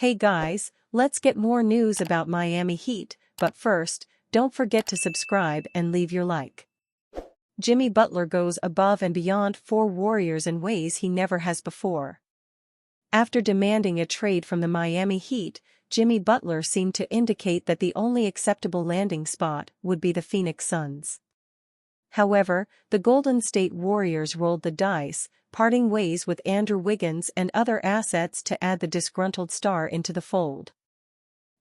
Hey guys, let's get more news about Miami Heat, but first, don't forget to subscribe and leave your like. Jimmy Butler goes above and beyond for Warriors in ways he never has before. After demanding a trade from the Miami Heat, Jimmy Butler seemed to indicate that the only acceptable landing spot would be the Phoenix Suns. However, the Golden State Warriors rolled the dice, parting ways with Andrew Wiggins and other assets to add the disgruntled star into the fold.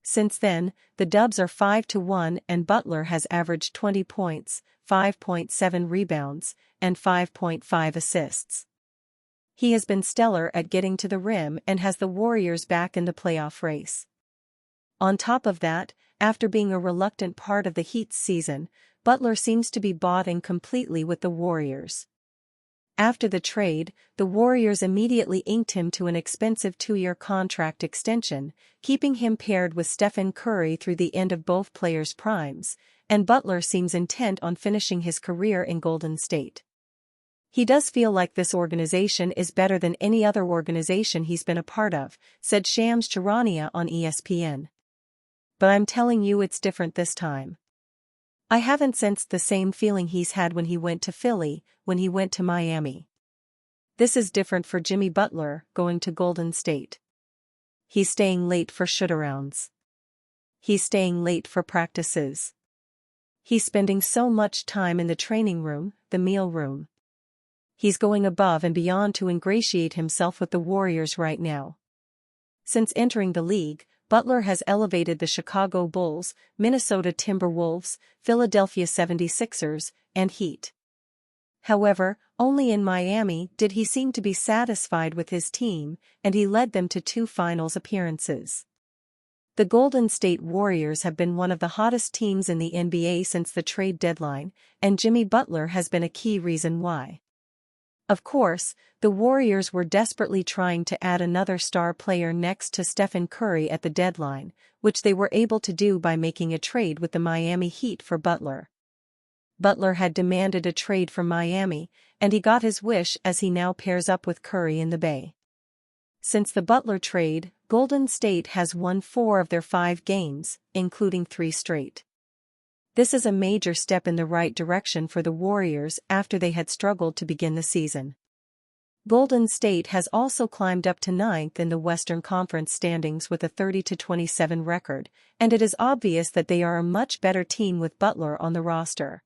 Since then, the Dubs are 5-1 and Butler has averaged 20 points, 5.7 rebounds, and 5.5 assists. He has been stellar at getting to the rim and has the Warriors back in the playoff race. On top of that, after being a reluctant part of the Heat's season, Butler seems to be bought in completely with the Warriors. After the trade, the Warriors immediately inked him to an expensive 2-year contract extension, keeping him paired with Stephen Curry through the end of both players' primes, and Butler seems intent on finishing his career in Golden State. He does feel like this organization is better than any other organization he's been a part of, said Shams Charania on ESPN. But I'm telling you it's different this time. I haven't sensed the same feeling he's had when he went to Philly, when he went to Miami. This is different for Jimmy Butler, going to Golden State. He's staying late for shootarounds. He's staying late for practices. He's spending so much time in the training room, the meal room. He's going above and beyond to ingratiate himself with the Warriors right now. Since entering the league, Butler has elevated the Chicago Bulls, Minnesota Timberwolves, Philadelphia 76ers, and Heat. However, only in Miami did he seem to be satisfied with his team, and he led them to 2 finals appearances. The Golden State Warriors have been one of the hottest teams in the NBA since the trade deadline, and Jimmy Butler has been a key reason why. Of course, the Warriors were desperately trying to add another star player next to Stephen Curry at the deadline, which they were able to do by making a trade with the Miami Heat for Butler. Butler had demanded a trade from Miami, and he got his wish as he now pairs up with Curry in the Bay. Since the Butler trade, Golden State has won 4 of their 5 games, including 3 straight. This is a major step in the right direction for the Warriors after they had struggled to begin the season. Golden State has also climbed up to 9th in the Western Conference standings with a 30-27 record, and it is obvious that they are a much better team with Butler on the roster.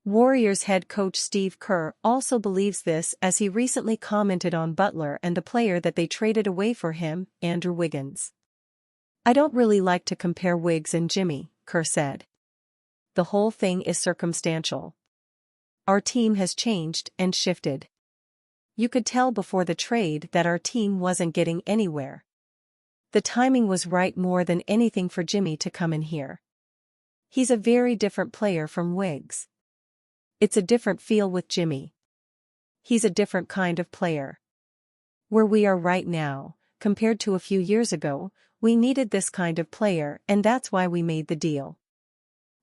Warriors head coach Steve Kerr also believes this as he recently commented on Butler and the player that they traded away for him, Andrew Wiggins. "I don't really like to compare Wiggs and Jimmy," Kerr said. "The whole thing is circumstantial. Our team has changed and shifted. You could tell before the trade that our team wasn't getting anywhere. The timing was right more than anything for Jimmy to come in here. He's a very different player from Wiggs. It's a different feel with Jimmy. He's a different kind of player. Where we are right now, compared to a few years ago, we needed this kind of player and that's why we made the deal."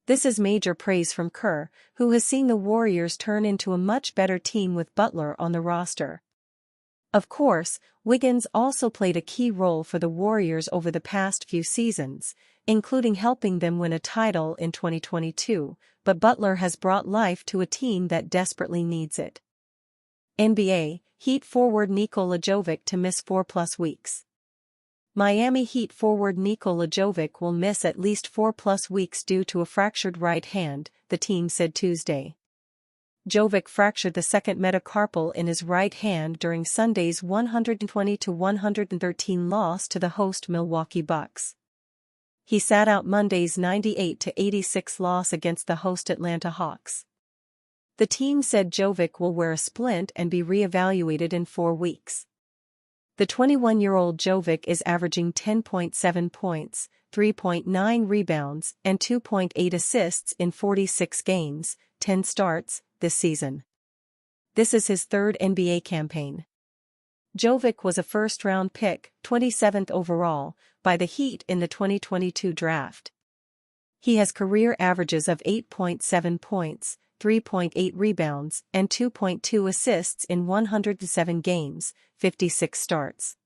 This is major praise from Kerr, who has seen the Warriors turn into a much better team with Butler on the roster. Of course, Wiggins also played a key role for the Warriors over the past few seasons, including helping them win a title in 2022, but Butler has brought life to a team that desperately needs it. NBA, Heat forward Nikola Jovic to miss 4+ weeks. Miami Heat forward Nikola Jovic will miss at least 4+ weeks due to a fractured right hand, the team said Tuesday. Jovic fractured the second metacarpal in his right hand during Sunday's 120-113 loss to the host Milwaukee Bucks. He sat out Monday's 98-86 loss against the host Atlanta Hawks. The team said Jovic will wear a splint and be re-evaluated in 4 weeks. The 21-year-old Jovic is averaging 10.7 points, 3.9 rebounds, and 2.8 assists in 46 games, 10 starts, this season. This is his 3rd NBA campaign. Jovic was a first-round pick, 27th overall, by the Heat in the 2022 draft. He has career averages of 8.7 points, 3.8 rebounds, and 2.2 assists in 107 games, 56 starts.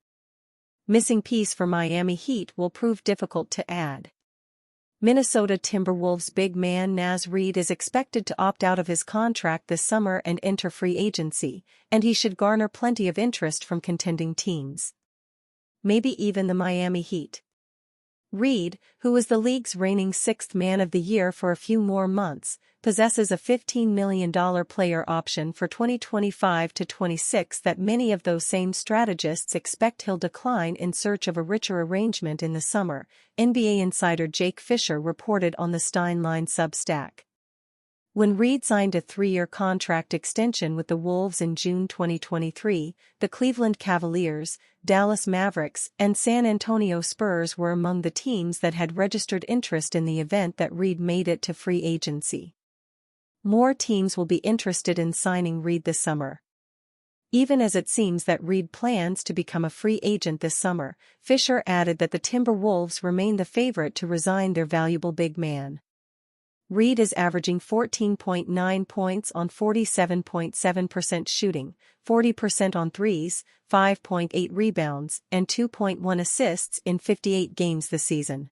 Missing piece for Miami Heat will prove difficult to add. Minnesota Timberwolves big man Naz Reid is expected to opt out of his contract this summer and enter free agency, and he should garner plenty of interest from contending teams. Maybe even the Miami Heat. Reid, who was the league's reigning sixth man of the year for a few more months, possesses a $15 million player option for 2025-26 that many of those same strategists expect he'll decline in search of a richer arrangement in the summer, NBA insider Jake Fisher reported on the Steinline Substack. When Reid signed a 3-year contract extension with the Wolves in June 2023, the Cleveland Cavaliers, Dallas Mavericks, and San Antonio Spurs were among the teams that had registered interest in the event that Reid made it to free agency. More teams will be interested in signing Reid this summer. Even as it seems that Reid plans to become a free agent this summer, Fisher added that the Timberwolves remain the favorite to resign their valuable big man. Reid is averaging 14.9 points on 47.7% shooting, 40% on threes, 5.8 rebounds, and 2.1 assists in 58 games this season.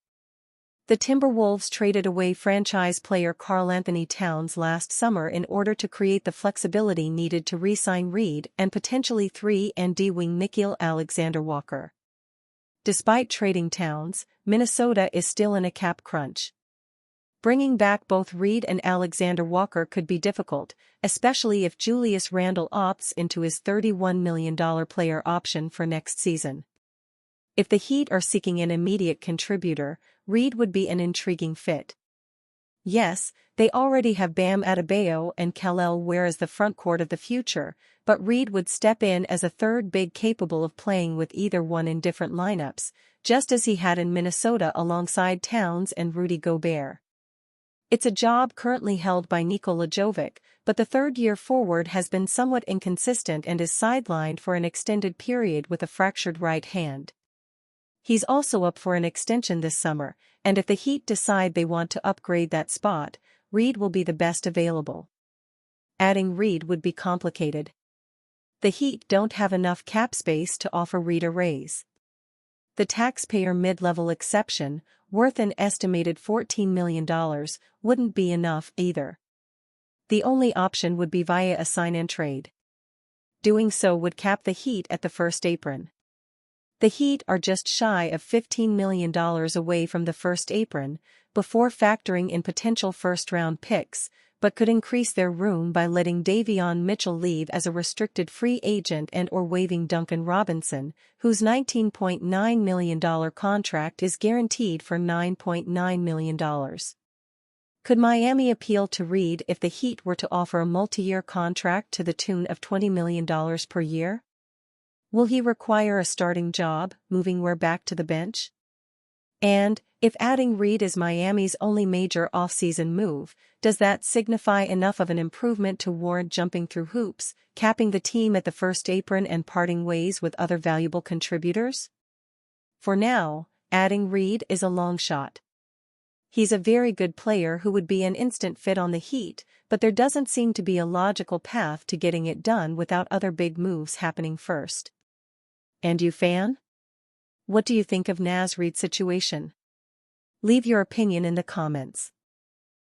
The Timberwolves traded away franchise player Karl-Anthony Towns last summer in order to create the flexibility needed to re-sign Reid and potentially 3-and-D wing Nickeil Alexander-Walker. Despite trading Towns, Minnesota is still in a cap crunch. Bringing back both Reid and Alexander-Walker could be difficult, especially if Julius Randle opts into his $31 million player option for next season. If the Heat are seeking an immediate contributor, Reid would be an intriguing fit. Yes, they already have Bam Adebayo and Kel'el Ware as the frontcourt of the future, but Reid would step in as a third big capable of playing with either one in different lineups, just as he had in Minnesota alongside Towns and Rudy Gobert. It's a job currently held by Nikola Jovic, but the third-year forward has been somewhat inconsistent and is sidelined for an extended period with a fractured right hand. He's also up for an extension this summer, and if the Heat decide they want to upgrade that spot, Reid will be the best available. Adding Reid would be complicated. The Heat don't have enough cap space to offer Reid a raise. The taxpayer mid-level exception, worth an estimated $14 million, wouldn't be enough either. The only option would be via a sign-and-trade. Doing so would cap the Heat at the first apron. The Heat are just shy of $15 million away from the first apron, before factoring in potential first-round picks, but could increase their room by letting Davion Mitchell leave as a restricted free agent and/or waiving Duncan Robinson, whose $19.9 million contract is guaranteed for $9.9 million. Could Miami appeal to Reid if the Heat were to offer a multi-year contract to the tune of $20 million per year? Will he require a starting job, moving Ware back to the bench? And, if adding Reid is Miami's only major off-season move, does that signify enough of an improvement to warrant jumping through hoops, capping the team at the first apron and parting ways with other valuable contributors? For now, adding Reid is a long shot. He's a very good player who would be an instant fit on the Heat, but there doesn't seem to be a logical path to getting it done without other big moves happening first. And you, fan? What do you think of Naz Reid's situation? Leave your opinion in the comments.